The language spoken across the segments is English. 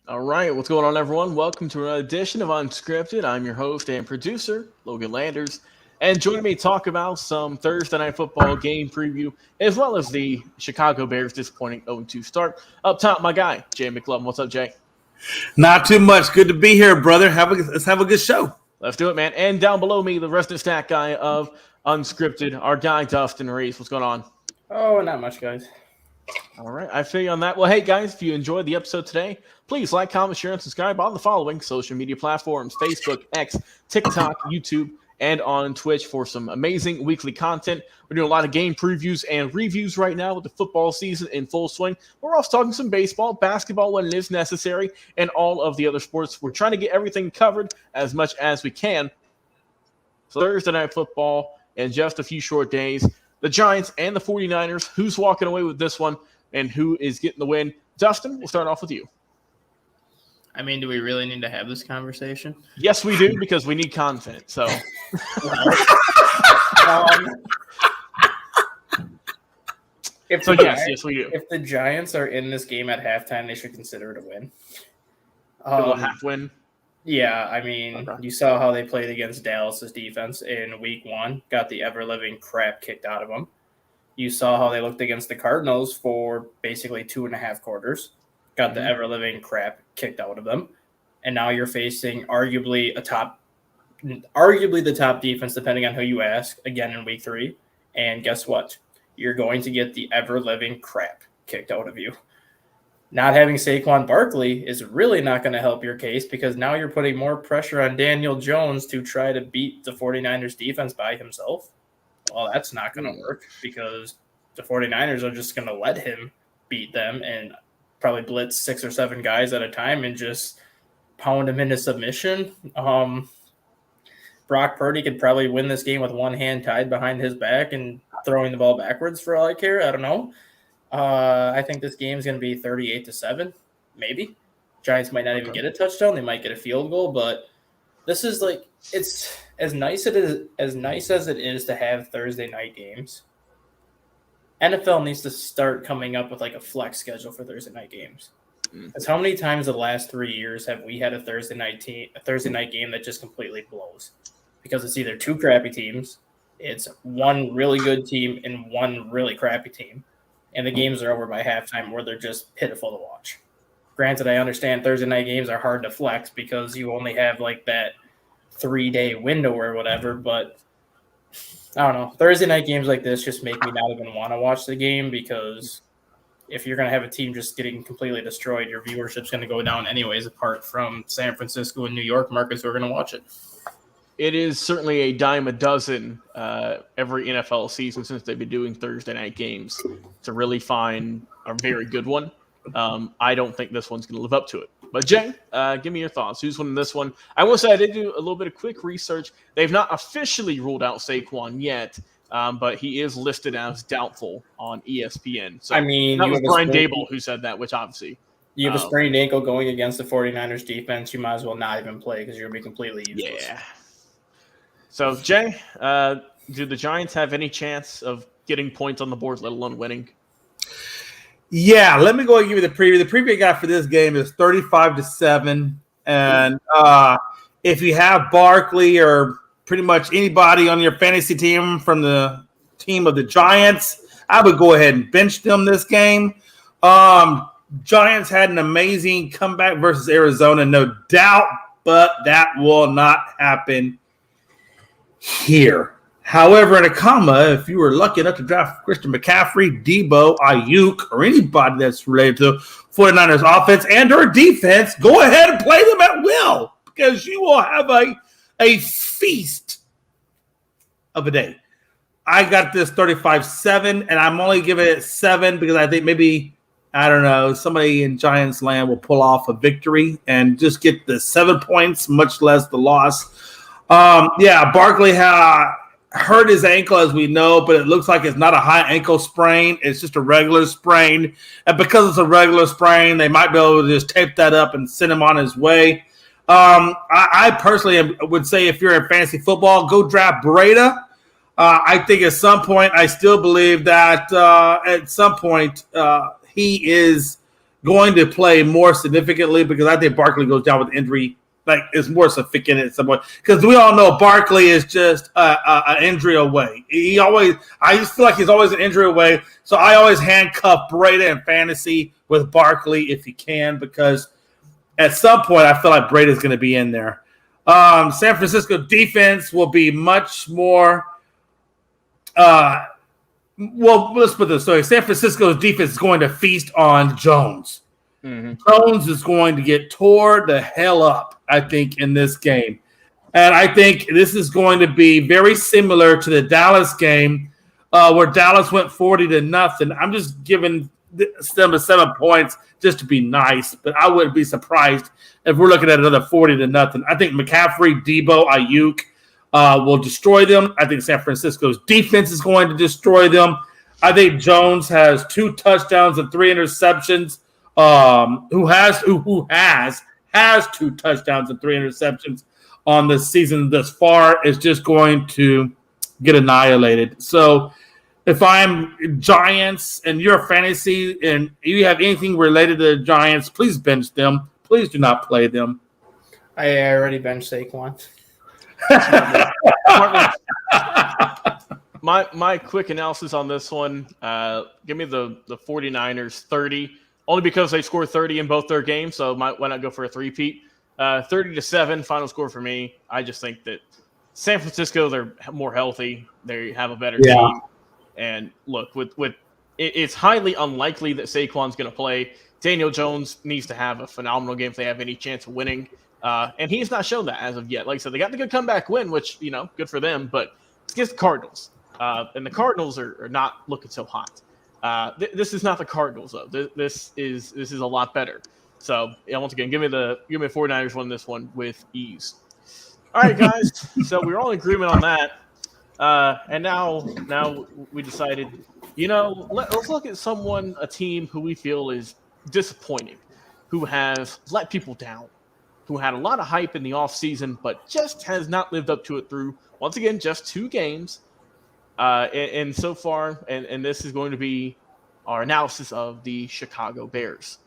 All right, what's going on, everyone? Welcome to another edition of Unscripted. I'm your host and producer, Logan Landers, and joining me to talk about some Thursday Night Football game preview, as well as the Chicago Bears' disappointing 0-2 start. Up top, my guy, Jay McLovin. What's up, Jay? Not too much. Good to be here, brother. Let's have a good show. Let's do it, man. And down below me, the resident stat guy of Unscripted, our guy, Dustin Reese. What's going on? Oh, not much, guys. All right, I feel you on that. Well, hey, guys, if you enjoyed the episode today, please like, comment, share, and subscribe on the following social media platforms: Facebook, X, TikTok, YouTube, and on Twitch for some amazing weekly content. We're doing a lot of game previews and reviews right now with the football season in full swing. We're also talking some baseball, basketball when it is necessary, and all of the other sports. We're trying to get everything covered as much as we can. So Thursday Night Football in just a few short days. The Giants and the 49ers, who's walking away with this one and who is getting the win? Dustin, we'll start off with you. I mean, do we really need to have this conversation? Yes, we do, because we need content. So, yes, we do. If the Giants are in this game at halftime, they should consider it a win. A little half win. Yeah, I mean, You saw how they played against Dallas's defense in week 1, got the ever-living crap kicked out of them. You saw how they looked against the Cardinals for basically 2.5 quarters, got the ever-living crap kicked out of them. And now you're facing arguably the top defense, depending on who you ask, again in week 3. And guess what? You're going to get the ever-living crap kicked out of you. Not having Saquon Barkley is really not going to help your case, because now you're putting more pressure on Daniel Jones to try to beat the 49ers defense by himself. Well, that's not going to work, because the 49ers are just going to let him beat them and probably blitz 6 or 7 guys at a time and just pound him into submission. Brock Purdy could probably win this game with one hand tied behind his back and throwing the ball backwards for all I care. I don't know. I think this game is going to be 38-7, maybe. Giants might not even get a touchdown. They might get a field goal, but this is like, it's as nice as it is to have Thursday night games. NFL needs to start coming up with like a flex schedule for Thursday night games. Because how many times the last 3 years have we had a Thursday night game that just completely blows? Because it's either 2 crappy teams, it's one really good team and one really crappy team, and the games are over by halftime where they're just pitiful to watch. Granted, I understand Thursday night games are hard to flex because you only have like that 3-day window or whatever, but I don't know. Thursday night games like this just make me not even want to watch the game, because if you're going to have a team just getting completely destroyed, your viewership's going to go down anyways, apart from San Francisco and New York markets who are going to watch it. It is certainly a dime a dozen every NFL season since they've been doing Thursday night games to really find a very good one. I don't think this one's going to live up to it. But Jay, give me your thoughts. Who's winning this one? I will say I did do a little bit of quick research. They've not officially ruled out Saquon yet, but he is listed as doubtful on ESPN. So I mean, that was Brian Dable who said that, which obviously you have a sprained ankle going against the 49ers defense. You might as well not even play because you're going to be completely useless. Yeah. So, Jay, do the Giants have any chance of getting points on the board, let alone winning? Yeah, let me go and give you the preview. The preview I got for this game is 35-7. And if you have Barkley or pretty much anybody on your fantasy team from the team of the Giants, I would go ahead and bench them this game. Giants had an amazing comeback versus Arizona, no doubt, but that will not happen here. However, in a comma, if you were lucky enough to draft Christian McCaffrey, Debo, Ayuk, or anybody that's related to 49ers offense and or defense, go ahead and play them at will because you will have a feast of a day. I got this 35-7, and I'm only giving it 7 because I think maybe, I don't know, somebody in Giants land will pull off a victory and just get the 7 points, much less the loss. Barkley hurt his ankle, as we know, but it looks like it's not a high ankle sprain. It's just a regular sprain. And because it's a regular sprain, they might be able to just tape that up and send him on his way. I personally would say if you're in fantasy football, go draft Breda. I think at some point, I still believe that at some point he is going to play more significantly because I think Barkley goes down with injury. Like, it's more significant at some point because we all know Barkley is just an injury away. I just feel like he's always an injury away. So I always handcuff Breda in fantasy with Barkley if you can, because at some point I feel like Breda's going to be in there. San Francisco defense will be much more. Let's put this way: San Francisco's defense is going to feast on Jones. Mm-hmm. Jones is going to get tore the hell up, I think, in this game. And I think this is going to be very similar to the Dallas game where Dallas went 40-0. I'm just giving them 7 points just to be nice, but I wouldn't be surprised if we're looking at another 40-0. I think McCaffrey, Debo, Ayuk will destroy them. I think San Francisco's defense is going to destroy them. I think Jones has 2 touchdowns and 3 interceptions. Who has 2 touchdowns and 3 interceptions on the season thus far, is just going to get annihilated. So if I'm Giants and you're a fantasy and you have anything related to the Giants, please bench them. Please do not play them. I already benched Saquon. My quick analysis on this one, give me the 49ers 30. Only because they scored 30 in both their games, so why not go for a three-peat? 30-7, final score for me. I just think that San Francisco, they're more healthy. They have a better team. And look, it's highly unlikely that Saquon's going to play. Daniel Jones needs to have a phenomenal game if they have any chance of winning. And he's not shown that as of yet. Like I said, they got the good comeback win, which, good for them, but it's against the Cardinals. And the Cardinals are not looking so hot. This is not the Cardinals, though. This is a lot better. So, once again, give me the 49ers win this one with ease. All right, guys. So we're all in agreement on that. And now we decided, let's look at a team who we feel is disappointing, who has let people down, who had a lot of hype in the offseason, but just has not lived up to it through, once again, just 2 games. And so far, and this is going to be our analysis of the Chicago Bears.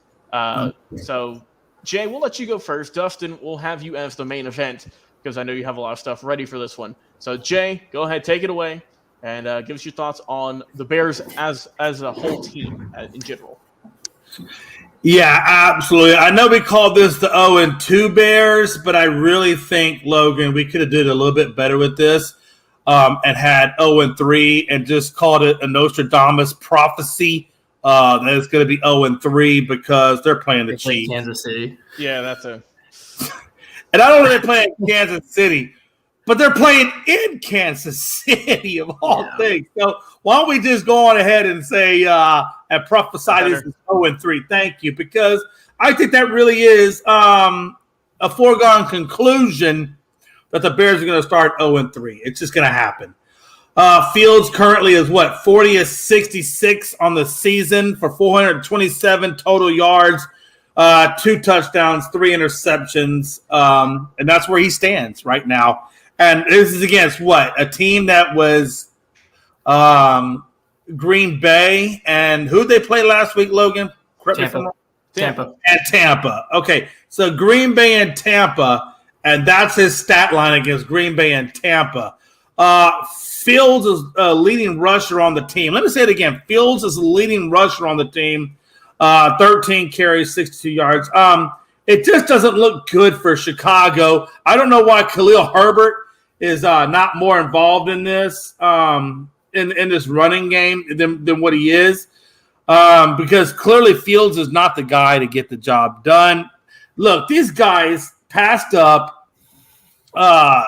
So, Jay, we'll let you go first. Dustin, we'll have you as the main event because I know you have a lot of stuff ready for this one. So, Jay, go ahead, take it away, and give us your thoughts on the Bears as a whole team in general. Yeah, absolutely. I know we called this the 0-2 Bears, but I really think, Logan, we could have did a little bit better with this. And had 0-3 and just called it a Nostradamus prophecy that it's going to be 0-3 because they're playing the Chiefs. Kansas City. Yeah, that's a. And I don't know they're playing Kansas City, but they're playing in Kansas City of all things. So why don't we just go on ahead and say and prophesy this is 0-3? Thank you, because I think that really is a foregone conclusion that the Bears are going to start 0-3. It's just going to happen. Fields currently is 40-66 on the season for 427 total yards, 2 touchdowns, 3 interceptions, and that's where he stands right now. And this is against a team that was Green Bay, and who did they play last week, Logan? Tampa. And Tampa. Okay, so Green Bay and Tampa. And that's his stat line against Green Bay and Tampa. Fields is a leading rusher on the team. Let me say it again. Fields is the leading rusher on the team. 13 carries, 62 yards. It just doesn't look good for Chicago. I don't know why Khalil Herbert is not more involved in this in this running game than what he is, because clearly Fields is not the guy to get the job done. Look, these guys passed up, and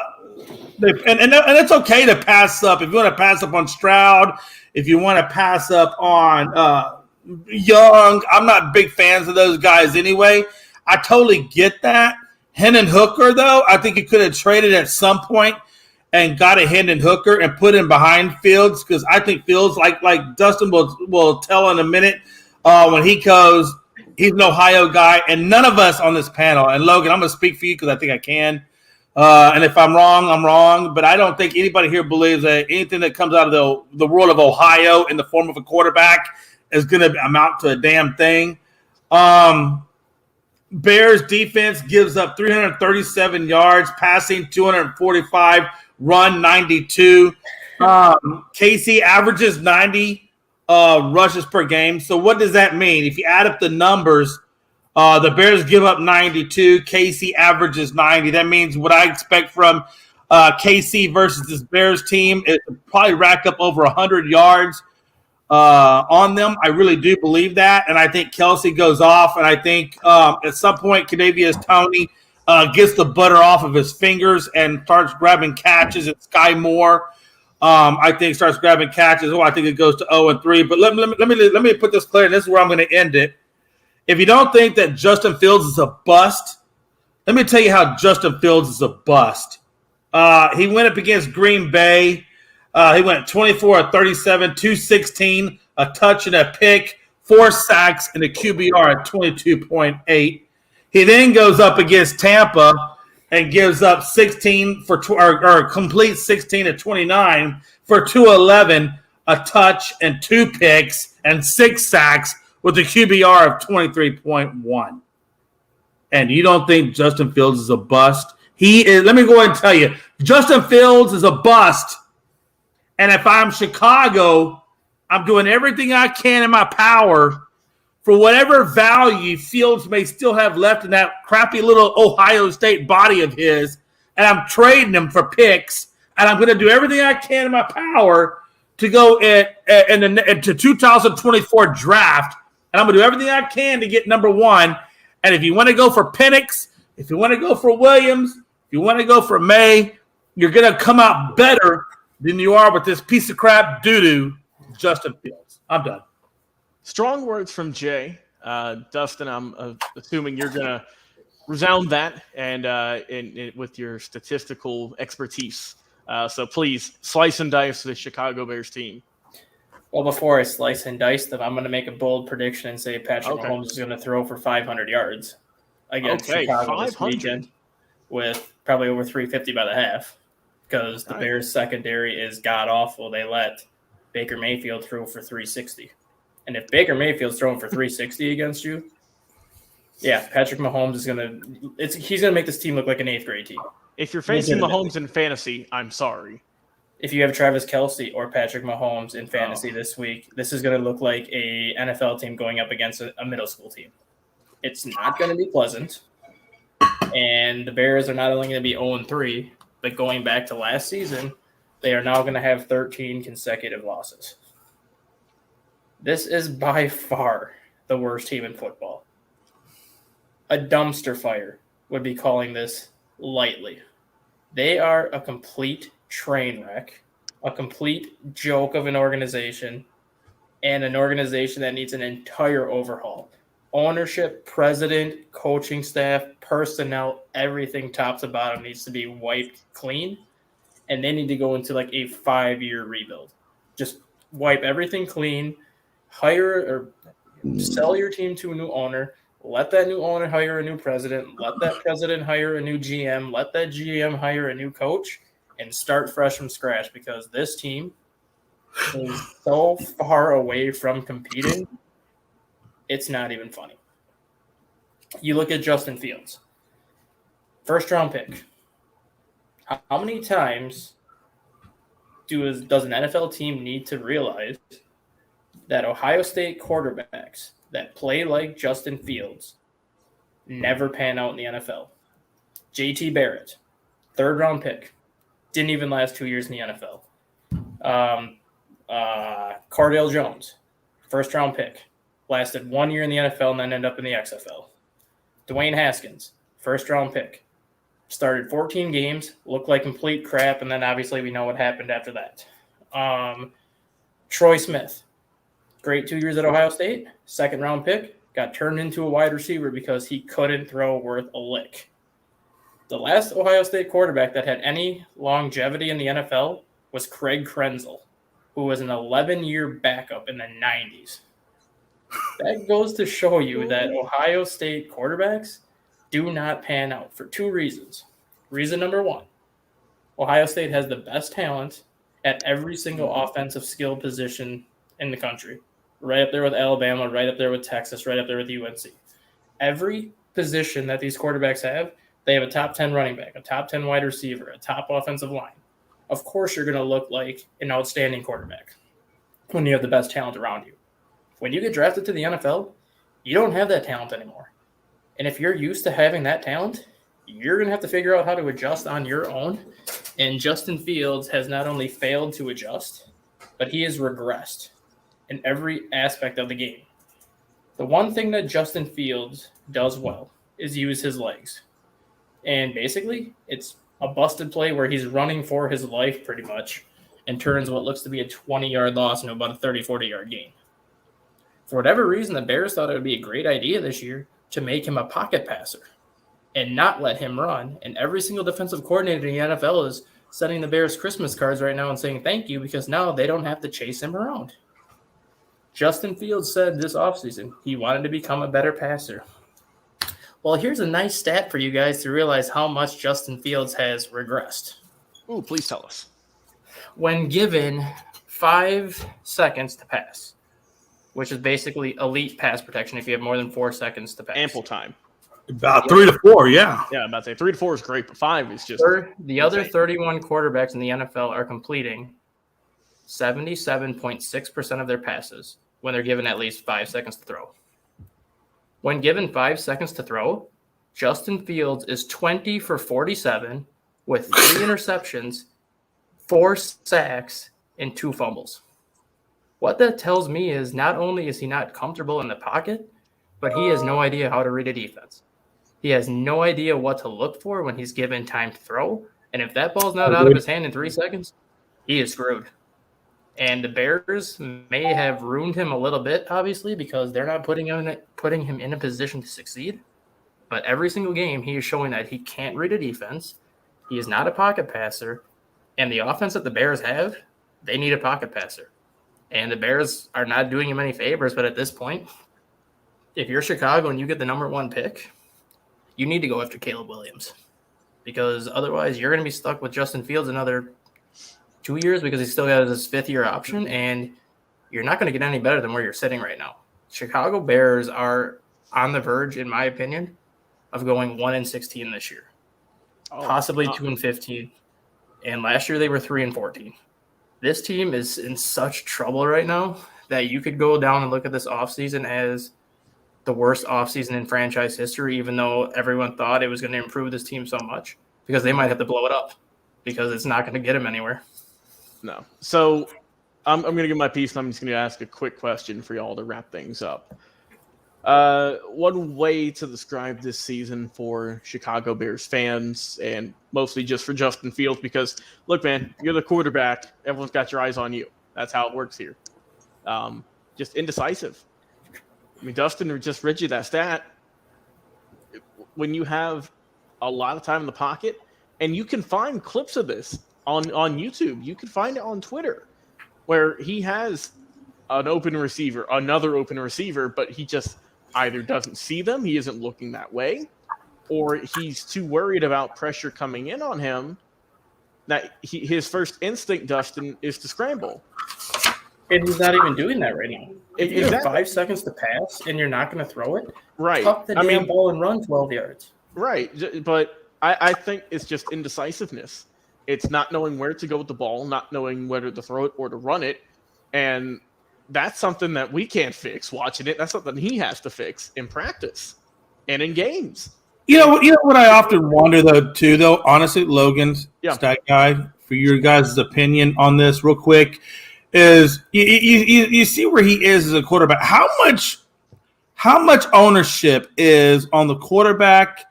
it's okay to pass up if you want to pass up on Stroud, if you want to pass up on Young. I'm not big fans of those guys anyway. I totally get that. Hendon Hooker, though, I think you could have traded at some point and got a Hendon Hooker and put him behind Fields, because I think Fields, like Dustin will tell in a minute, when he goes, he's an Ohio guy, and none of us on this panel, and Logan, I'm going to speak for you because I think I can, and if I'm wrong, I'm wrong, but I don't think anybody here believes that anything that comes out of the world of Ohio in the form of a quarterback is going to amount to a damn thing. Bears defense gives up 337 yards, passing 245, run 92. KC averages 90 rushes per game. So what does that mean? If you add up the numbers, the Bears give up 92. KC averages 90. That means what I expect from KC versus this Bears team is to probably rack up over 100 yards on them. I really do believe that, and I think Kelsey goes off, and I think at some point Kadarius Toney gets the butter off of his fingers and starts grabbing catches, and Sky Moore I think starts grabbing catches. I think it goes to 0-3. But let me put this clear, and this is where I'm going to end it. If you don't think that Justin Fields is a bust, let me tell you how Justin Fields is a bust. He went up against Green Bay. He went 24 of 37, 216, a touch and a pick, 4 sacks, and a QBR at 22.8. He then goes up against Tampa and gives up 16 for or complete 16 of 29 for 211, a touch and 2 picks and 6 sacks with a QBR of 23.1. And you don't think Justin Fields is a bust? He is. Let me go ahead and tell you, Justin Fields is a bust. And if I'm Chicago, I'm doing everything I can in my power for whatever value Fields may still have left in that crappy little Ohio State body of his, and I'm trading him for picks, and I'm going to do everything I can in my power to go into 2024 draft, and I'm going to do everything I can to get number 1. And if you want to go for Penix, if you want to go for Williams, if you want to go for May, you're going to come out better than you are with this piece of crap doo-doo, Justin Fields. I'm done. Strong words from Jay. Dustin, I'm assuming you're going to resound that and with your statistical expertise. So please, slice and dice the Chicago Bears team. Well, before I slice and dice them, I'm going to make a bold prediction and say Patrick Mahomes is going to throw for 500 yards against Chicago this weekend, with probably over 350 by the half, because the Bears secondary is god-awful. They let Baker Mayfield throw for 360. And if Baker Mayfield's throwing for 360 against you, yeah, Patrick Mahomes is he's going to make this team look like an 8th grade team. If you're facing Mahomes in fantasy, I'm sorry. If you have Travis Kelce or Patrick Mahomes in fantasy this week, this is going to look like a NFL team going up against a middle school team. It's not going to be pleasant. And the Bears are not only going to be 0-3, but going back to last season, they are now going to have 13 consecutive losses. This is by far the worst team in football. A dumpster fire would be calling this lightly. They are a complete train wreck, a complete joke of an organization, and an organization that needs an entire overhaul. Ownership, president, coaching staff, personnel, everything top to bottom needs to be wiped clean, and they need to go into like a 5-year rebuild. Just wipe everything clean, hire or sell your team to a new owner, let that new owner hire a new president, let that president hire a new GM, let that GM hire a new coach, and start fresh from scratch, because this team is so far away from competing, it's not even funny. You look at Justin Fields, first-round pick. How many times does an NFL team need to realize that Ohio State quarterbacks that play like Justin Fields never pan out in the NFL? JT Barrett, 3rd-round pick. Didn't even last 2 years in the NFL. Cardale Jones, first-round pick. Lasted 1 year in the NFL and then ended up in the XFL. Dwayne Haskins, first-round pick. Started 14 games, looked like complete crap, and then obviously we know what happened after that. Troy Smith, great 2 years at Ohio State, second-round pick, got turned into a wide receiver because he couldn't throw worth a lick. The last Ohio State quarterback that had any longevity in the NFL was Craig Krenzel, who was an 11-year backup in the 90s. That goes to show you that Ohio State quarterbacks do not pan out for two reasons. Reason number one, Ohio State has the best talent at every single offensive skill position in the country. Right up there with Alabama, right up there with Texas, right up there with UNC. Every position that these quarterbacks have, they have a top 10 running back, a top 10 wide receiver, a top offensive line. Of course, you're going to look like an outstanding quarterback when you have the best talent around you. When you get drafted to the NFL, you don't have that talent anymore. And if you're used to having that talent, you're going to have to figure out how to adjust on your own. And Justin Fields has not only failed to adjust, but he has regressed in every aspect of the game. The one thing that Justin Fields does well is use his legs. And basically, it's a busted play where he's running for his life pretty much and turns what looks to be a 20-yard loss into about a 30, 40-yard gain. For whatever reason, the Bears thought it would be a great idea this year to make him a pocket passer and not let him run. And every single defensive coordinator in the NFL is sending the Bears Christmas cards right now and saying thank you because now they don't have to chase him around. Justin Fields said this offseason he wanted to become a better passer. Well, here's a nice stat for you guys to realize how much Justin Fields has regressed. Ooh, please tell us. When given 5 seconds to pass, which is basically elite pass protection if you have more than 4 seconds to pass. Ample time. About 3 to 4, yeah. Yeah, I'm about to say 3 to 4 is great, but 5 is just the other 31 quarterbacks in the NFL are completing 77.6% of their passes when they're given at least 5 seconds to throw. When given 5 seconds to throw, Justin Fields is 20 for 47 with 3 interceptions, 4 sacks, and 2 fumbles. What that tells me is not only is he not comfortable in the pocket, but he has no idea how to read a defense. He has no idea what to look for when he's given time to throw. And if that ball's not out of his hand in 3 seconds, he is screwed. And the Bears may have ruined him a little bit, obviously, because they're not putting him in a position to succeed. But every single game, he is showing that he can't read a defense. He is not a pocket passer. And the offense that the Bears have, they need a pocket passer. And the Bears are not doing him any favors. But at this point, if you're Chicago and you get the number 1 pick, you need to go after Caleb Williams. Because otherwise, you're going to be stuck with Justin Fields another 2 years because he still got his 5th-year option, and you're not going to get any better than where you're sitting right now. Chicago Bears are on the verge, in my opinion, of going 1-16 this year, possibly 2-15. And last year they were 3-14. This team is in such trouble right now that you could go down and look at this offseason as the worst offseason in franchise history, even though everyone thought it was going to improve this team so much, because they might have to blow it up because it's not going to get them anywhere. No. So I'm going to give my piece, and I'm just going to ask a quick question for y'all to wrap things up. One way to describe this season for Chicago Bears fans, and mostly just for Justin Fields, because, look, man, you're the quarterback. Everyone's got your eyes on you. That's how it works here. Just indecisive. I mean, Dustin just read you that stat. When you have a lot of time in the pocket, and you can find clips of this on YouTube. You can find it on Twitter, where he has an open receiver, another open receiver, but he just either doesn't see them, he isn't looking that way, or he's too worried about pressure coming in on him that his first instinct, Dustin, is to scramble. And he's not even doing that right now. If you have Exactly. 5 seconds to pass and you're not going to throw it, Right. tuck the damn ball and run 12 yards. Right. But I think it's just indecisiveness. It's not knowing where to go with the ball, not knowing whether to throw it or to run it. And that's something that we can't fix watching it. That's something he has to fix in practice and in games. You know what I often wonder, though, honestly, Logan's stat guy for your guys' opinion on this real quick. Is you see where he is as a quarterback? How much ownership is on the quarterback,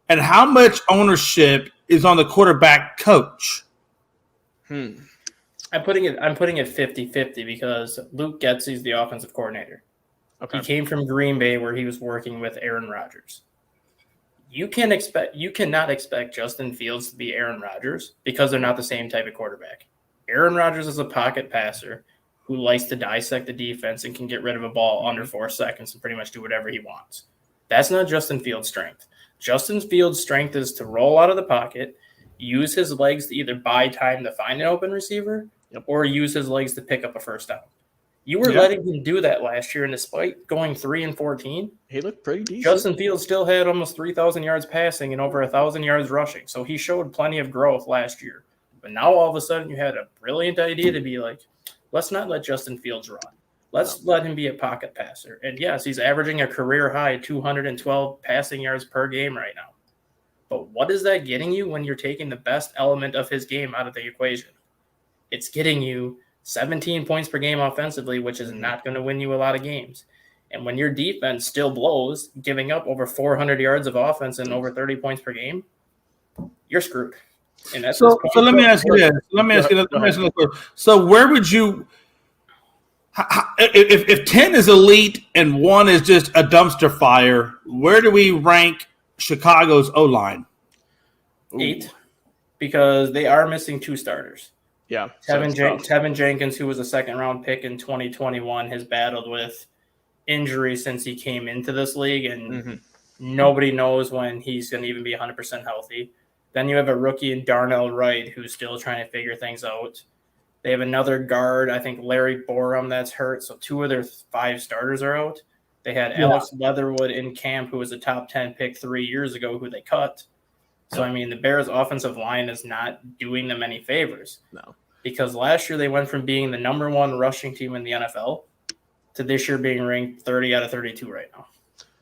and how much ownership is on the quarterback coach? I'm putting it 50-50 because Luke Getsy's the offensive coordinator. Okay. He came from Green Bay where he was working with Aaron Rodgers. You cannot expect Justin Fields to be Aaron Rodgers because they're not the same type of quarterback. Aaron Rodgers is a pocket passer who likes to dissect the defense and can get rid of a ball under 4 seconds and pretty much do whatever he wants. That's not Justin Fields' strength. Justin Fields' strength is to roll out of the pocket, use his legs to either buy time to find an open receiver, or use his legs to pick up a first down. You were letting him do that last year, and despite going 3-14, he looked pretty decent. Justin Fields still had almost 3,000 yards passing and over 1,000 yards rushing, so he showed plenty of growth last year. But now all of a sudden you had a brilliant idea to be like, let's not let Justin Fields run. Let's let him be a pocket passer. And yes, he's averaging a career high 212 passing yards per game right now. But what is that getting you when you're taking the best element of his game out of the equation? It's getting you 17 points per game offensively, which is not going to win you a lot of games. And when your defense still blows, giving up over 400 yards of offense and over 30 points per game, you're screwed. And that's so let me ask you this. So where would you if 10 is elite and 1 is just a dumpster fire, where do we rank Chicago's O-line? 8, because they are missing 2 starters. Yeah. Tevin Jenkins, who was a second-round pick in 2021, has battled with injury since he came into this league, and nobody knows when he's going to even be 100% healthy. Then you have a rookie in Darnell Wright who's still trying to figure things out. They have another guard, I think Larry Borum, that's hurt. So 2 of their 5 starters are out. They had Alex Leatherwood in camp, who was a top 10 pick 3 years ago, who they cut. So, I mean, the Bears' offensive line is not doing them any favors. No. Because last year they went from being the number 1 rushing team in the NFL to this year being ranked 30 out of 32 right now.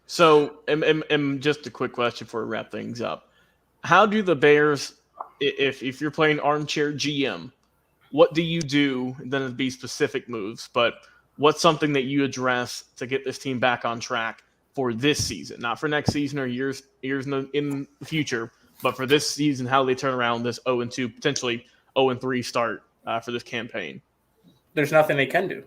So, and just a quick question before we wrap things up. How do the Bears, if you're playing armchair GM, what do you do? Then it'd be specific moves, but what's something that you address to get this team back on track for this season? Not for next season or years in the future, but for this season, how they turn around this 0-2, potentially 0-3 start for this campaign? There's nothing they can do.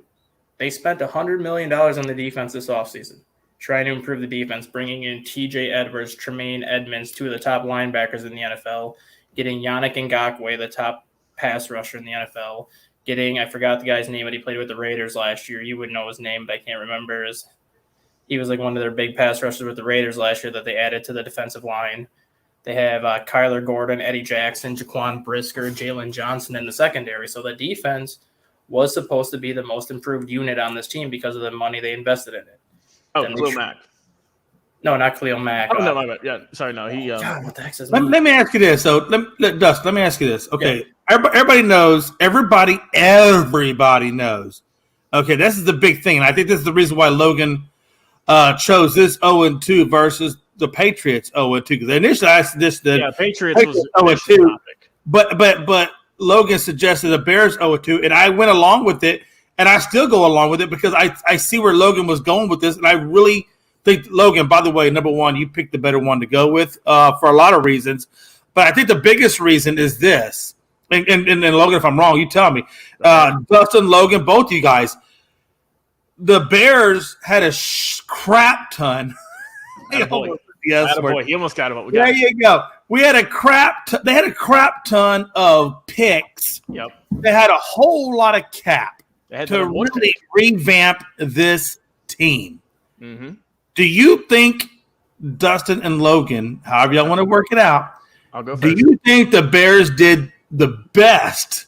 They spent $100 million on the defense this offseason, trying to improve the defense, bringing in TJ Edwards, Tremaine Edmonds, 2 of the top linebackers in the NFL, getting Yannick Ngakoue, the top pass rusher in the NFL, I forgot the guy's name, but he played with the Raiders last year. You would know his name, but I can't remember. He was like one of their big pass rushers with the Raiders last year that they added to the defensive line. They have Kyler Gordon, Eddie Jackson, Jaquan Brisker, Jalen Johnson in the secondary. So the defense was supposed to be the most improved unit on this team because of the money they invested in it. Oh, Khalil Mack. No, not Khalil Mack. Oh, no, my bad. Yeah, sorry, no. He. God, what the heck is let me ask you this. So, Dustin, let me ask you this. Okay, everybody knows. Everybody knows. Okay, this is the big thing, and I think this is the reason why Logan chose this 0-2 versus the Patriots 0-2. Because initially I suggested Patriots was 0-2, but Logan suggested the Bears 0-2, and I went along with it, and I still go along with it because I see where Logan was going with this, and I really think Logan. By the way, number 1, you picked the better one to go with for a lot of reasons, but I think the biggest reason is this. And Logan, if I'm wrong, you tell me. Dustin, Logan, both you guys. The Bears had a crap ton. He almost got him. There you go. We had a crap. They had a crap ton of picks. Yep. They had a whole lot of cap to really revamp this team. Mm-hmm. Do you think Dustin and Logan, however y'all want to work it out, I'll go first. Do you think the Bears did the best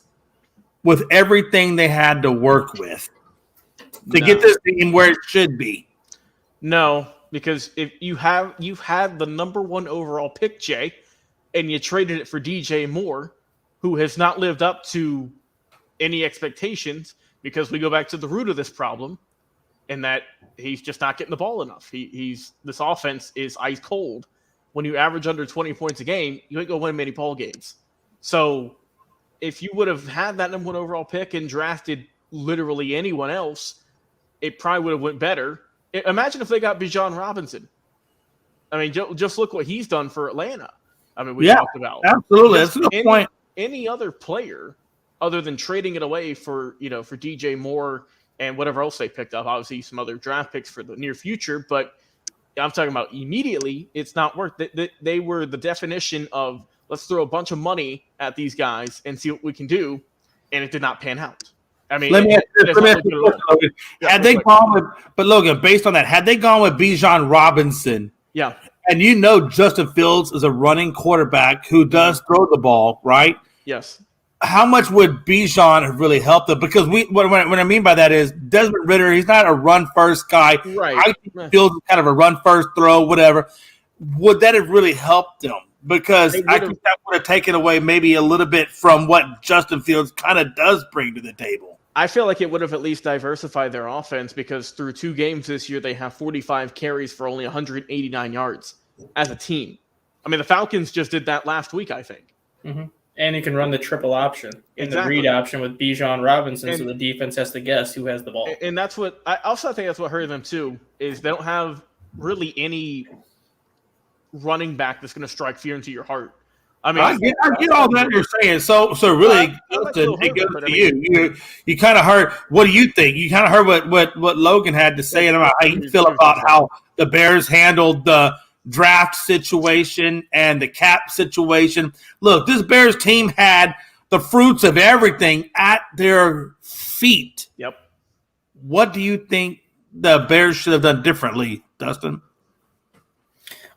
with everything they had to work with to get this team where it should be? No, because if you've had the number 1 overall pick, Jay, and you traded it for DJ Moore, who has not lived up to any expectations, because we go back to the root of this problem, and that he's just not getting the ball enough. This offense is ice cold. When you average under 20 points a game, you ain't gonna win many ball games. So if you would have had that number 1 overall pick and drafted literally anyone else, it probably would have went better. Imagine if they got Bijan Robinson. I mean, just look what he's done for Atlanta. I mean, we talked about. Absolutely. That's a good point. Any other player other than trading it away for for DJ Moore and whatever else they picked up, obviously some other draft picks for the near future, but I'm talking about immediately, it's not worth it. They were the definition of let's throw a bunch of money at these guys and see what we can do, and it did not pan out. I mean, Logan. Had they gone with, but Logan, based on that, had they gone with Bijan Robinson, and Justin Fields is a running quarterback who does throw the ball, right? Yes. How much would Bijan have really helped them? Because what I mean by that is Desmond Ridder, he's not a run first guy. Right. I think Fields is kind of a run first throw, whatever. Would that have really helped them? Because I think that would have taken away maybe a little bit from what Justin Fields kind of does bring to the table. I feel like it would have at least diversified their offense because through 2 games this year, they have 45 carries for only 189 yards as a team. I mean, the Falcons just did that last week, I think. Mm-hmm. And you can run the triple option in the read option with Bijan Robinson, so the defense has to guess who has the ball. And that's what I also think that's what hurt them too, is they don't have really any running back that's going to strike fear into your heart. I mean, I get all that you're saying. So really, it goes to you. You kind of heard. What do you think? You kind of heard what Logan had to say about how you feel about how the Bears handled the draft situation and the cap situation. Look, this Bears team had the fruits of everything at their feet. Yep. What do you think the Bears should have done differently, Dustin?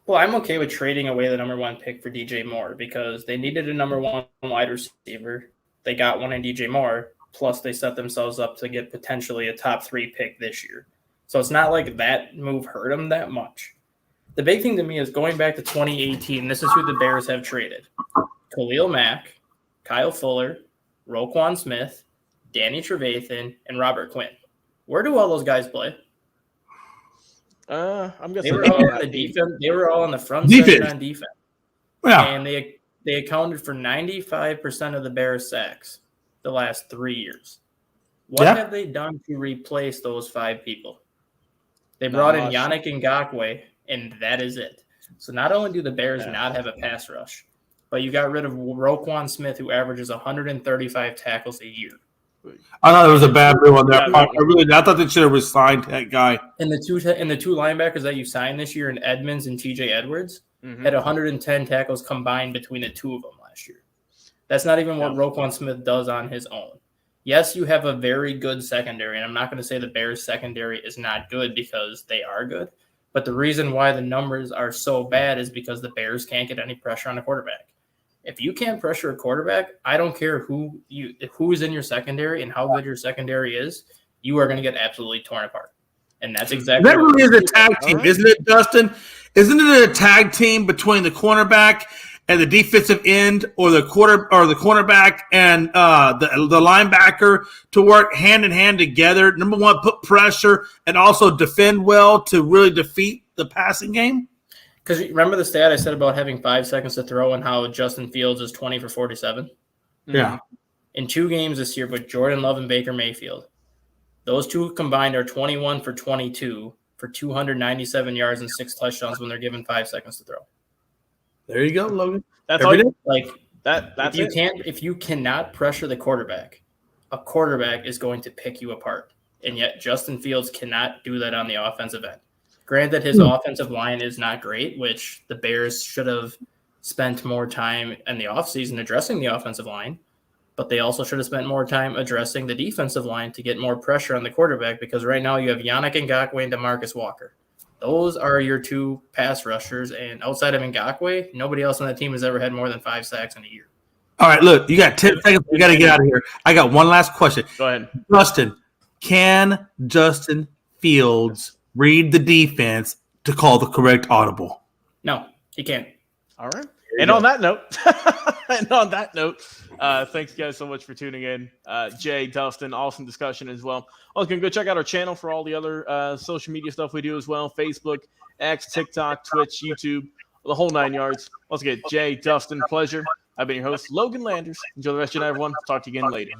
Well, I'm okay with trading away the number 1 pick for DJ Moore because they needed a number 1 wide receiver. They got one in DJ Moore, plus they set themselves up to get potentially a top 3 pick this year. So it's not like that move hurt them that much. The big thing to me is going back to 2018, this is who the Bears have traded. Khalil Mack, Kyle Fuller, Roquan Smith, Danny Trevathan, and Robert Quinn. Where do all those guys play? I'm guessing they were all on the defense. They were all on the front section on defense. Yeah. And they accounted for 95% of the Bears sacks the last 3 years. What have they done to replace those 5 people? They brought in Yannick Ngakoue, and that is it. So not only do the Bears not have a pass rush, but you got rid of Roquan Smith, who averages 135 tackles a year. I thought it was a bad move on their part. I thought they should have resigned that guy. And the two linebackers that you signed this year in Edmonds and TJ Edwards had 110 tackles combined between the 2 of them last year. That's not even what Roquan Smith does on his own. Yes, you have a very good secondary, and I'm not going to say the Bears secondary is not good because they are good. But the reason why the numbers are so bad is because the Bears can't get any pressure on the quarterback. If you can't pressure a quarterback, I don't care who is in your secondary and how good your secondary is, you are going to get absolutely torn apart. And that's exactly that really is a tag team, isn't it, Dustin? Isn't it a tag team between the cornerback and the defensive end, or the cornerback and the linebacker to work hand in hand together? Number 1, put pressure and also defend well to really defeat the passing game. Because remember the stat I said about having 5 seconds to throw and how Justin Fields is 20 for 47? Yeah. In 2 games this year with Jordan Love and Baker Mayfield, those 2 combined are 21 for 22 for 297 yards and 6 touchdowns when they're given 5 seconds to throw. There you go, Logan. That's all That's if you cannot pressure the quarterback, a quarterback is going to pick you apart. And yet Justin Fields cannot do that on the offensive end. Granted, his offensive line is not great, which the Bears should have spent more time in the offseason addressing the offensive line, but they also should have spent more time addressing the defensive line to get more pressure on the quarterback, because right now you have Yannick Ngakoue and DeMarcus Walker. Those are your 2 pass rushers, and outside of Ngakoue, nobody else on that team has ever had more than 5 sacks in a year. All right, look, you got 10 seconds. We got to get out of here. I got one last question. Go ahead. Dustin, can Justin Fields read the defense to call the correct audible? No, he can't. All right. And on that note, thanks guys so much for tuning in. Jay, Dustin, awesome discussion as well. Also, go check out our channel for all the other social media stuff we do as well. Facebook, X, TikTok, Twitch, YouTube, the whole 9 yards. Once again, Jay, Dustin, pleasure. I've been your host, Logan Landers. Enjoy the rest of your night, everyone. Talk to you again later.